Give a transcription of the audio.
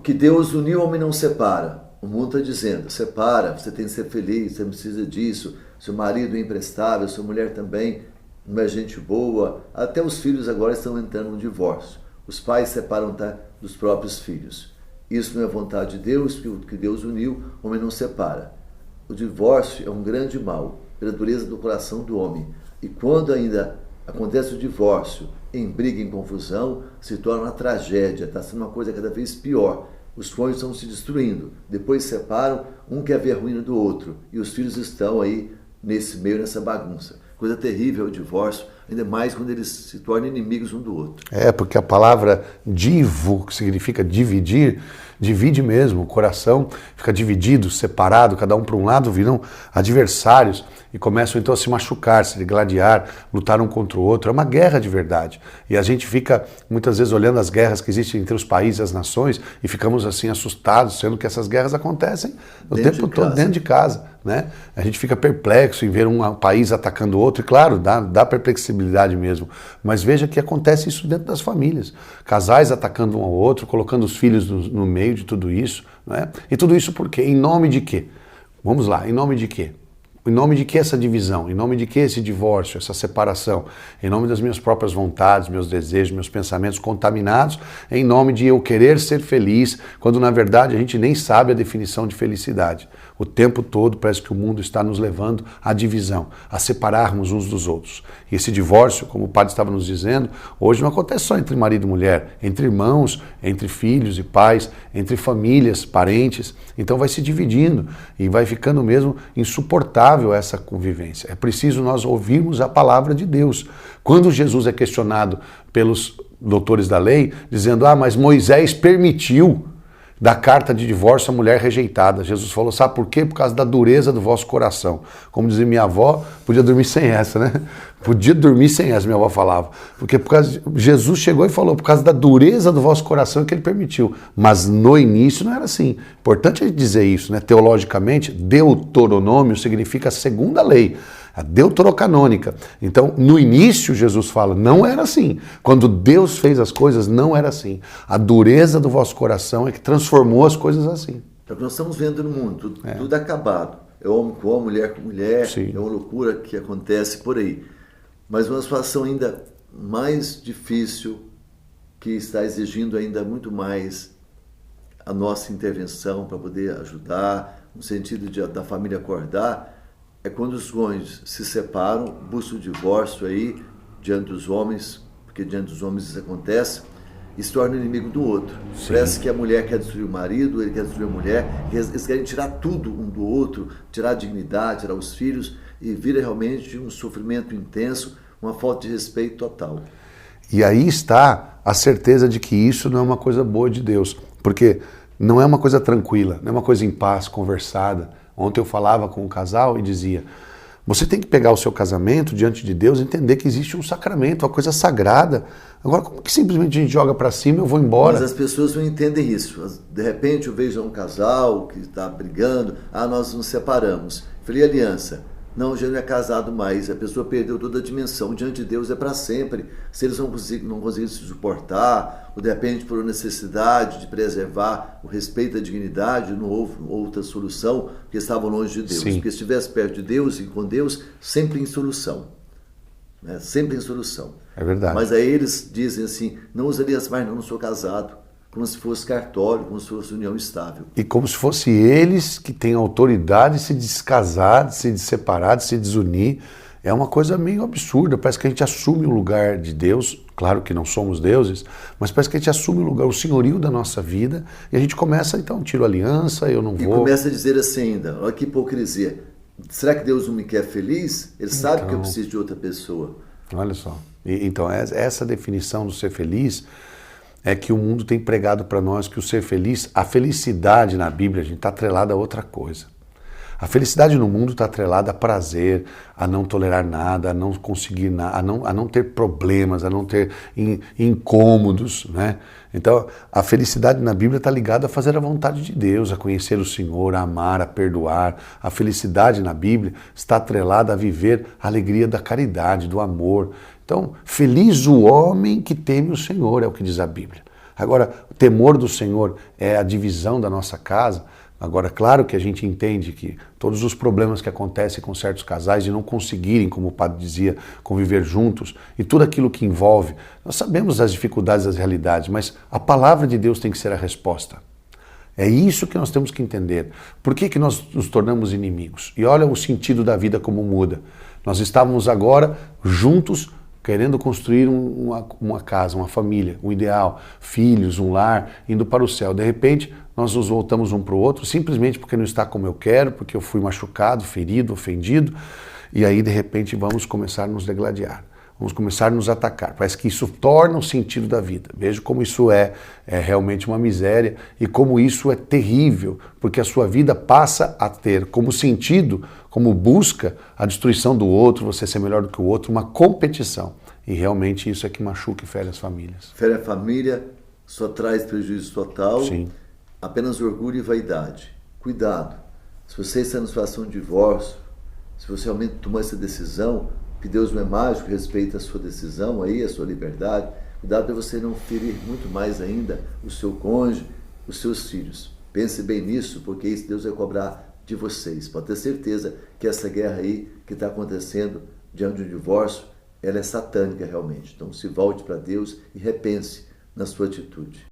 que Deus uniu, o homem não separa. O mundo está dizendo, separa, você tem que ser feliz, você não precisa disso, seu marido é imprestável, sua mulher também não é gente boa. Até os filhos agora estão entrando no divórcio. Os pais separam dos próprios filhos. Isso não é vontade de Deus, que Deus uniu, o homem não separa. O divórcio é um grande mal, pela dureza do coração do homem. E quando ainda acontece o divórcio, em briga, em confusão, se torna uma tragédia, está sendo uma coisa cada vez pior. Os cônjuges estão se destruindo, depois se separam, um quer ver a ruína do outro, e os filhos estão aí nesse meio, nessa bagunça. Coisa terrível é o divórcio, ainda mais quando eles se tornam inimigos um do outro. Porque a palavra divo, que significa dividir, divide mesmo, o coração fica dividido, separado, cada um para um lado, viram adversários e começam então a se machucar, se gladiar, lutar um contra o outro. É uma guerra de verdade. E a gente fica muitas vezes olhando as guerras que existem entre os países e as nações e ficamos assim assustados, sendo que essas guerras acontecem o tempo todo dentro de casa. Né? A gente fica perplexo em ver um país atacando o outro, e claro, dá perplexibilidade mesmo, mas veja que acontece isso dentro das famílias, casais atacando um ao outro, colocando os filhos no meio de tudo isso, né? E tudo isso por quê? Em nome de quê? Vamos lá, em nome de quê? Em nome de que essa divisão? Em nome de que esse divórcio, essa separação? Em nome das minhas próprias vontades, meus desejos, meus pensamentos contaminados, em nome de eu querer ser feliz, quando na verdade a gente nem sabe a definição de felicidade. O tempo todo parece que o mundo está nos levando à divisão, a separarmos uns dos outros. E esse divórcio, como o padre estava nos dizendo, hoje não acontece só entre marido e mulher, entre irmãos, entre filhos e pais, entre famílias, parentes. Então vai se dividindo e vai ficando mesmo insuportável essa convivência. É preciso nós ouvirmos a palavra de Deus. Quando Jesus é questionado pelos doutores da lei, dizendo, mas Moisés permitiu da carta de divórcio à mulher rejeitada. Jesus falou, sabe por quê? Por causa da dureza do vosso coração. Como dizia minha avó, podia dormir sem essa, né? Podia dormir sem essa, minha avó falava. Porque Jesus chegou e falou, por causa da dureza do vosso coração é que ele permitiu. Mas no início não era assim. Importante a gente dizer isso, né? Teologicamente, Deuteronômio significa a segunda lei, a deuterocanônica. Então, no início, Jesus fala, não era assim. Quando Deus fez as coisas, não era assim. A dureza do vosso coração é que transformou as coisas assim. É o que nós estamos vendo no mundo, tudo acabado. É homem com homem, mulher com mulher, sim. É uma loucura que acontece por aí. Mas uma situação ainda mais difícil, que está exigindo ainda muito mais a nossa intervenção para poder ajudar, no sentido da família acordar, é quando os cônjuges se separam, buscam o divórcio aí, diante dos homens, porque diante dos homens isso acontece, e se torna inimigo do outro. Sim. Parece que a mulher quer destruir o marido, ele quer destruir a mulher, eles querem tirar tudo um do outro, tirar a dignidade, tirar os filhos, e vira realmente um sofrimento intenso, uma falta de respeito total. E aí está a certeza de que isso não é uma coisa boa de Deus, porque não é uma coisa tranquila, não é uma coisa em paz, conversada. Ontem eu falava com um casal e dizia, você tem que pegar o seu casamento diante de Deus e entender que existe um sacramento, uma coisa sagrada. Agora, como que simplesmente a gente joga para cima e eu vou embora? Mas as pessoas não entendem isso. De repente eu vejo um casal que está brigando, nós nos separamos. Falei, aliança. Não, já não é casado mais, a pessoa perdeu toda a dimensão, diante de Deus é para sempre. Se eles não conseguirem se suportar, ou de repente por necessidade de preservar o respeito à dignidade, não houve outra solução, porque estavam longe de Deus. Sim. Porque se estivesse perto de Deus e com Deus, sempre em solução. Né? Sempre em solução. É verdade. Mas aí eles dizem assim, não usa aliança mais, não sou casado. Como se fosse cartório, como se fosse união estável. E como se fosse eles que têm autoridade de se descasar, de se separar, de se desunir. É uma coisa meio absurda, parece que a gente assume o lugar de Deus, claro que não somos deuses, mas parece que a gente assume o lugar, o senhorio da nossa vida, e a gente começa, então, tiro a aliança, eu não vou... E começa a dizer assim ainda, olha que hipocrisia, será que Deus não me quer feliz? Ele sabe que eu preciso de outra pessoa. Olha só, então essa definição do ser feliz... é que o mundo tem pregado para nós que o ser feliz, a felicidade na Bíblia, a gente está atrelada a outra coisa. A felicidade no mundo está atrelada a prazer, a não tolerar nada, a não conseguir nada, a não ter problemas, a não ter incômodos, né? Então, a felicidade na Bíblia está ligada a fazer a vontade de Deus, a conhecer o Senhor, a amar, a perdoar. A felicidade na Bíblia está atrelada a viver a alegria da caridade, do amor. Então, feliz o homem que teme o Senhor, é o que diz a Bíblia. Agora, o temor do Senhor é a divisão da nossa casa. Agora, claro que a gente entende que todos os problemas que acontecem com certos casais de não conseguirem, como o padre dizia, conviver juntos e tudo aquilo que envolve, nós sabemos as dificuldades, das realidades, mas a palavra de Deus tem que ser a resposta. É isso que nós temos que entender. Por que que nós nos tornamos inimigos? E olha o sentido da vida como muda. Nós estávamos agora juntos, querendo construir uma casa, uma família, um ideal, filhos, um lar, indo para o céu. De repente, nós nos voltamos um para o outro, simplesmente porque não está como eu quero, porque eu fui machucado, ferido, ofendido, e aí, de repente, vamos começar a nos degladiar. Vamos começar a nos atacar. Parece que isso torna o sentido da vida. Veja como isso é realmente uma miséria e como isso é terrível, porque a sua vida passa a ter como sentido, como busca, a destruição do outro, você ser melhor do que o outro, uma competição. E realmente isso é que machuca e fere as famílias. Fere a família, só traz prejuízo total, Sim. Apenas orgulho e vaidade. Cuidado, se você está em situação de divórcio, se você realmente tomou essa decisão, que Deus não é mágico, respeita a sua decisão aí, a sua liberdade. Cuidado para você não ferir muito mais ainda o seu cônjuge, os seus filhos. Pense bem nisso, porque isso Deus vai cobrar de vocês. Pode ter certeza que essa guerra aí que está acontecendo diante de um divórcio, ela é satânica realmente. Então se volte para Deus e repense na sua atitude.